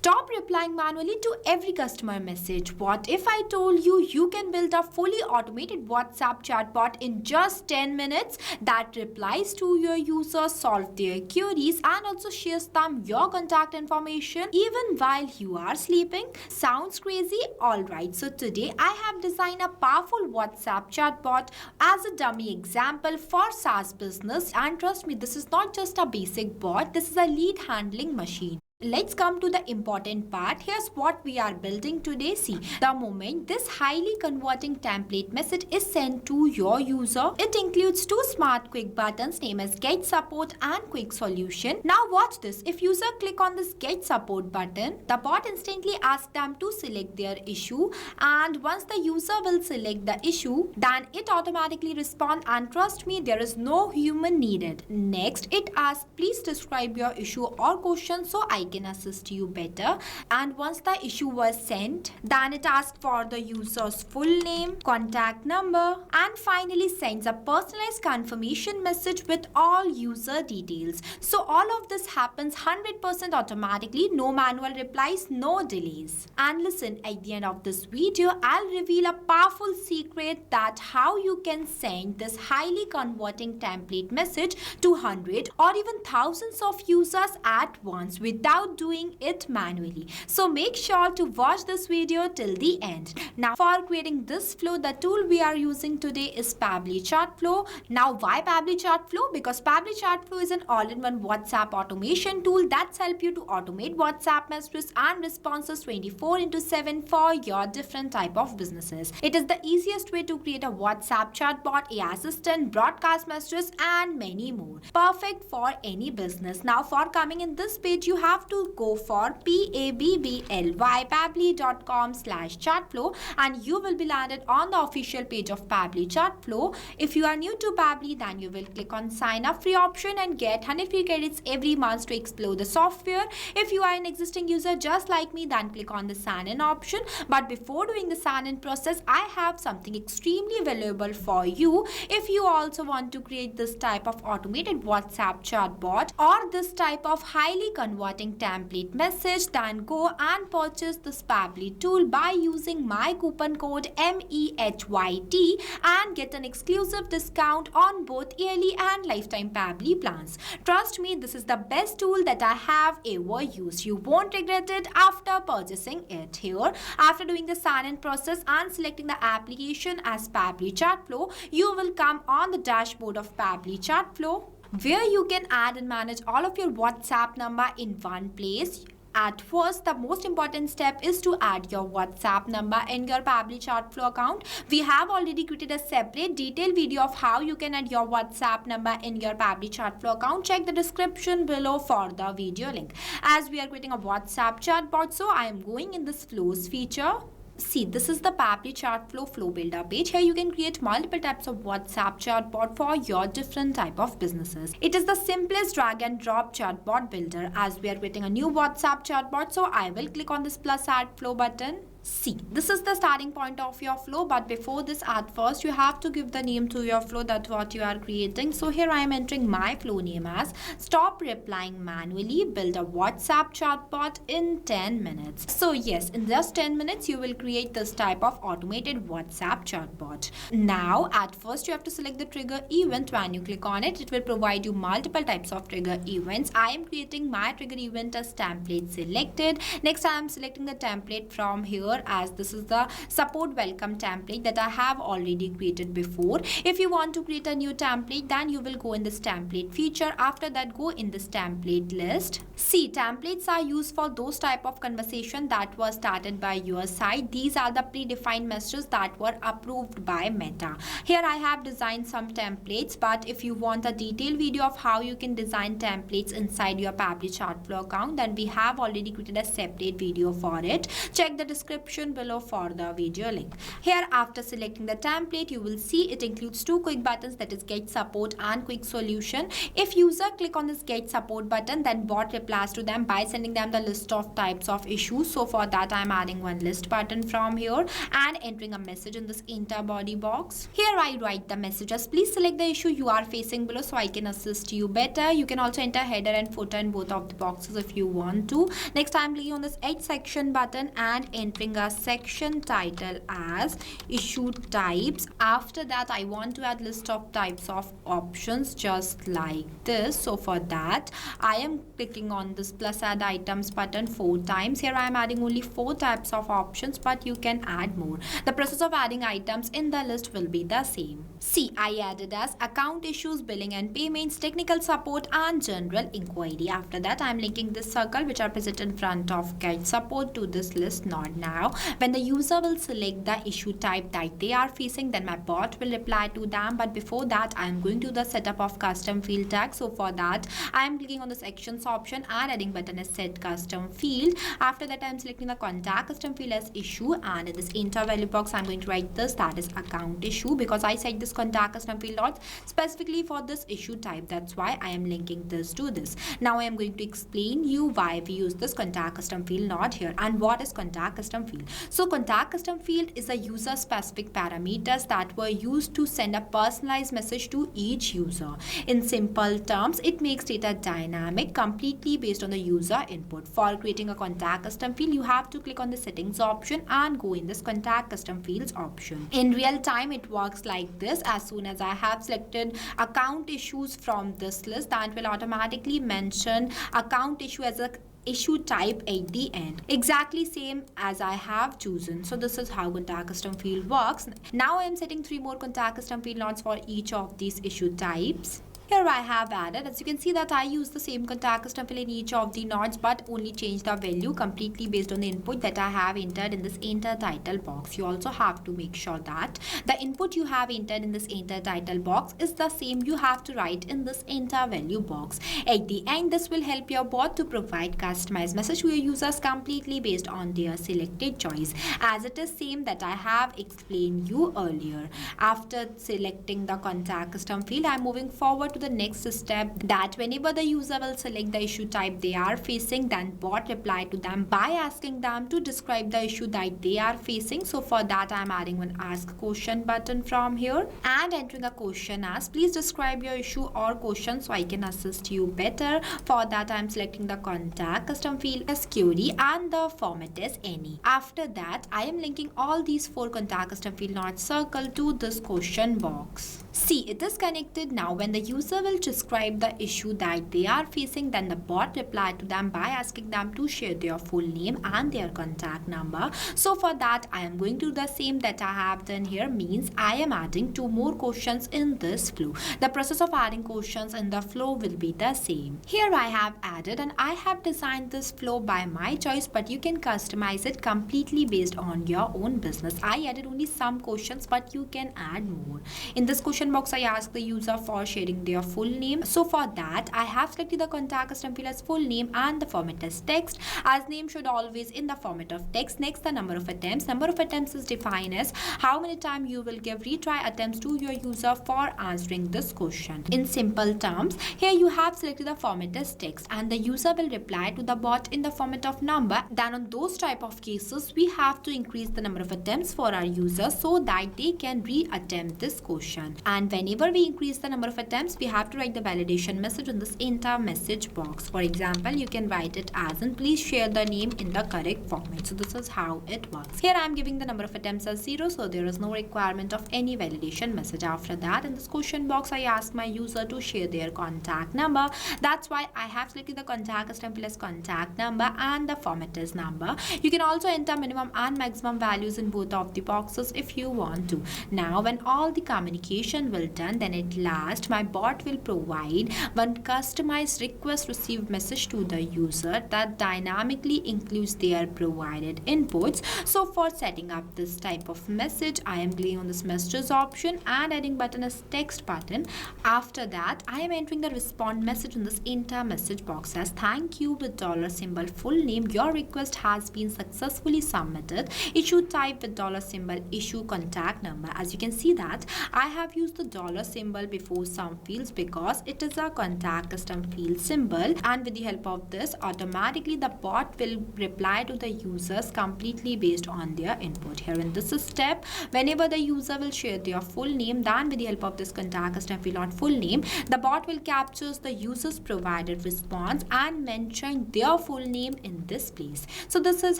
Stop replying manually to every customer message. What if I told you you can build a fully automated WhatsApp chatbot in just 10 minutes that replies to your users, solves their queries, and also shares them your contact information even while you are sleeping? Sounds crazy? Alright, so today I have designed a powerful WhatsApp chatbot as a dummy example for SaaS business, and trust me, this is not just a basic bot, this is a lead handling machine. Let's come to the important part. Here's what we are building today. See, the moment this highly converting template message is sent to your user, it includes two smart quick buttons named as Get Support and Quick Solution. Now watch this. If user click on this Get Support button, the bot instantly asks them to select their issue, and once the user will select the issue, then it automatically responds, and trust me, there is no human needed. Next, it asks, please describe your issue or question so I can assist you better. And once the issue was sent, then it asks for the user's full name, contact number, and finally sends a personalized confirmation message with all user details. So all of this happens 100% automatically, no manual replies, no delays. And listen, at the end of this video, I'll reveal a powerful secret that how you can send this highly converting template message to 100 or even thousands of users at once without doing it manually. So make sure to watch this video till the end. Now for creating this flow, the tool we are using today is Pabbly Chatflow. Now why Pabbly Chatflow? Because Pabbly Chatflow is an all-in-one WhatsApp automation tool that's help you to automate WhatsApp messages and responses 24/7 for your different type of businesses. It is the easiest way to create a WhatsApp chatbot, AI assistant, broadcast messages, and many more. Perfect for any business. Now for coming in this page, you have to go for pabbly.com/chatflow and you will be landed on the official page of Pabbly Chatflow. If you are new to Pabbly, then you will click on sign up free option and get 100 free credits every month to explore the software. If you are an existing user just like me, then click on the sign in option. But before doing the sign in process, I have something extremely valuable for you. If you also want to create this type of automated WhatsApp chatbot or this type of highly converting template message, then go and purchase this Pabbly tool by using my coupon code MEHYT and get an exclusive discount on both yearly and lifetime Pabbly plans. Trust me, this is the best tool that I have ever used. You won't regret it after purchasing it. Here, after doing the sign-in process and selecting the application as Pabbly Chatflow, you will come on the dashboard of Pabbly Chatflow, where you can add and manage all of your WhatsApp number in one place. At first, the most important step is to add your WhatsApp number in your Pabbly Chatflow account. We have already created a separate detailed video of how you can add your WhatsApp number in your Pabbly Chatflow account. Check the description below for the video link. As we are creating a WhatsApp chatbot, so I am going in this flows feature. See, this is the Pabbly Chatflow flow builder page. Here you can create multiple types of WhatsApp chatbot for your different type of businesses. It is the simplest drag and drop chatbot builder. As we are creating a new WhatsApp chatbot, so I will click on this plus add flow button. See, this is the starting point of your flow, but before this, at first you have to give the name to your flow, that's what you are creating. So here I am entering my flow name as Stop Replying Manually, Build a WhatsApp Chatbot in 10 minutes. So yes, in just 10 minutes you will create this type of automated WhatsApp chatbot. Now at first you have to select the trigger event. When you click on it, it will provide you multiple types of trigger events. I am creating my trigger event as template selected. Next I am selecting the template from here, as this is the support welcome template that I have already created before. If you want to create a new template, then you will go in this template feature. After that, go in this template list. See, templates are used for those type of conversation that was started by your side. These are the predefined messages that were approved by Meta. Here I have designed some templates, but if you want a detailed video of how you can design templates inside your Pabbly Chatflow account, then we have already created a separate video for it. Check the description description below for the video link. Here, after selecting the template, you will see it includes two quick buttons, that is Get Support and Quick Solution. If user click on this Get Support button, then bot replies to them by sending them the list of types of issues. So for that, I am adding one list button from here and entering a message in this enter body box. Here I write the messages. Please select the issue you are facing below so I can assist you better. You can also enter header and footer in both of the boxes if you want to. Next, I am clicking on this Add Section button and entering a section title as issue types. After that, I want to add list of types of options just like this. So for that, I am clicking on this plus add items button 4 times. Here I am adding only 4 types of options, but you can add more. The process of adding items in the list will be the same. See, I added as account issues, billing and payments, technical support and general inquiry. After that, I am linking this circle which are present in front of Get Support to this list node. Now, when the user will select the issue type that they are facing, then my bot will reply to them. But before that, I am going to the setup of custom field tag. So for that, I am clicking on this actions option and adding button is set custom field. After that, I am selecting the contact custom field as issue, and in this enter value box, I am going to write this, that is account issue, because I set this contact custom field not specifically for this issue type. That's why I am linking this to this. Now I am going to explain you why we use this contact custom field not here and what is contact custom field. So contact custom field is a user specific parameters that were used to send a personalized message to each user. In simple terms, it makes data dynamic completely based on the user input. For creating a contact custom field, you have to click on the settings option and go in this contact custom fields option. In real time, it works like this. As soon as I have selected account issues from this list, that will automatically mention account issue as a issue type at the end, exactly same as I have chosen. So this is how contact custom field works. Now I am setting 3 more contact custom field nodes for each of these issue types. Here I have added, as you can see that I use the same contact custom field in each of the nodes, but only change the value completely based on the input that I have entered in this enter title box. You also have to make sure that the input you have entered in this enter title box is the same you have to write in this enter value box. At the end, this will help your bot to provide customized message to your users completely based on their selected choice, as it is same that I have explained you earlier. After selecting the contact custom field, I am moving forward to the next step, that whenever the user will select the issue type they are facing, then bot reply to them by asking them to describe the issue that they are facing. So for that, I am adding one ask question button from here and entering a question as please describe your issue or question so I can assist you better. For that, I am selecting the contact custom field as query and the format as any. After that, I am linking all these 4 contact custom field nodes circle to this question box. See, it is connected. Now when the user will describe the issue that they are facing, then the bot reply to them by asking them to share their full name and their contact number. So for that, I am going to do the same that I have done here, means I am adding 2 more questions in this flow. The process of adding questions in the flow will be the same. Here I have added and I have designed this flow by my choice, but you can customize it completely based on your own business. I added only some questions, but you can add more. In this question box, I ask the user for sharing their full name. So for that, I have selected the contact custom field as full name and the format as text, as name should always in the format of text. Next, the number of attempts. Number of attempts is defined as how many times you will give retry attempts to your user for answering this question. In simple terms, here you have selected the format as text and the user will reply to the bot in the format of number. Then on those type of cases, we have to increase the number of attempts for our users so that they can re-attempt this question. And whenever we increase the number of attempts, we have to write the validation message in this enter message box. For example, you can write it as in please share the name in the correct format. So this is how it works. Here I am giving the number of attempts as 0, so there is no requirement of any validation message. After that, in this question box, I ask my user to share their contact number. That's why I have selected the contact custom field as contact number and the format as number. You can also enter minimum and maximum values in both of the boxes if you want to. Now when all the communication configuration will done, then at last my bot will provide one customized request receive message to the user that dynamically includes their provided inputs. So for setting up this type of message, I am clicking on this messages option and adding button as text button. After that, I am entering the respond message in this enter message box as thank you with dollar symbol full name. Your request has been successfully submitted. Issue type with dollar symbol, issue contact number. As you can see that I have used the dollar symbol before some fields because it is a contact custom field symbol, and with the help of this automatically the bot will reply to the users completely based on their input. Here in this step, whenever the user will share their full name, then with the help of this contact custom field on full name, the bot will capture the user's provided response and mention their full name in this place. So this is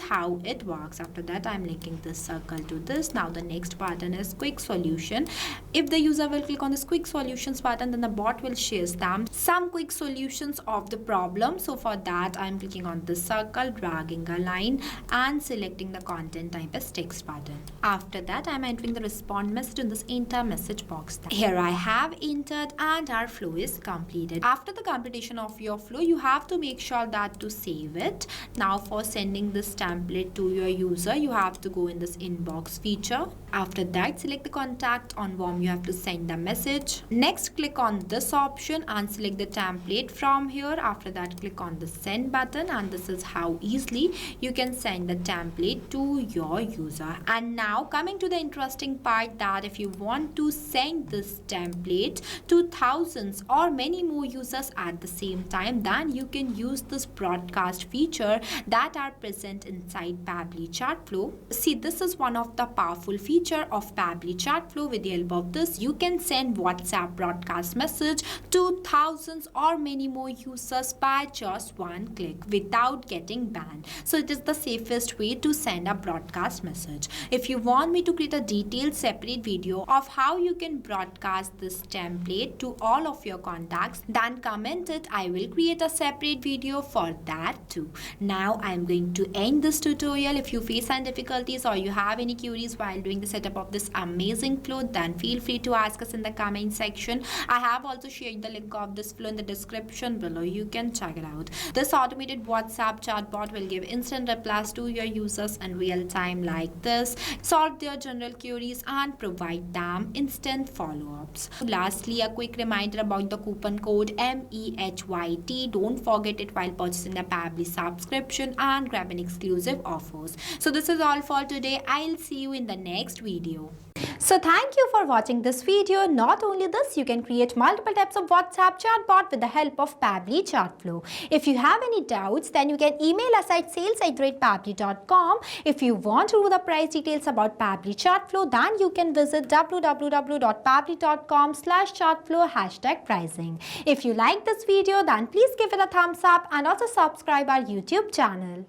how it works. After that, I'm linking this circle to this. Now the next button is quick solution. If the user will click on this quick solutions button, then the bot will share them some quick solutions of the problem. So for that, I'm clicking on this circle, dragging a line and selecting the content type as text button. After that, I'm entering the respond message in this enter message box. Here I have entered and our flow is completed. After the completion of your flow, you have to make sure that to save it. Now for sending this template to your user, you have to go in this inbox feature. After that, select the contact on whom you have to send the message. Next, click on this option and select the template from here. After that, click on the send button, and this is how easily you can send the template to your user. And now coming to the interesting part, that if you want to send this template to thousands or many more users at the same time, then you can use this broadcast feature that are present inside Pabbly Chatflow. See, this is one of the powerful feature of Pabbly Chatflow. With the help of this, you can send WhatsApp broadcast message to thousands or many more users by just one click without getting banned. So it is the safest way to send a broadcast message. If you want me to create a detailed separate video of how you can broadcast this template to all of your contacts, then comment it. I will create a separate video for that too. Now I'm going to end this tutorial. If you face any difficulties or you have any queries while doing the setup of this amazing flow, then feel free to ask us in the comment section. I have also shared the link of this flow in the description below. You can check it out. This automated WhatsApp chatbot will give instant replies to your users in real time like this, solve their general queries and provide them instant follow-ups. Lastly, a quick reminder about the coupon code MEHYT. Don't forget it while purchasing the Pabbly subscription and grab an exclusive offers. So this is all for today. I'll see you in the next video. So thank you for watching this video. Not only this, you can create multiple types of WhatsApp chatbot with the help of Pabbly Chatflow. If you have any doubts, then you can email us at sales@pabbly.com. If you want to know the price details about Pabbly Chatflow, then you can visit www.pabbly.com/chatflow #pricing. If you like this video, then please give it a thumbs up and also subscribe our YouTube channel.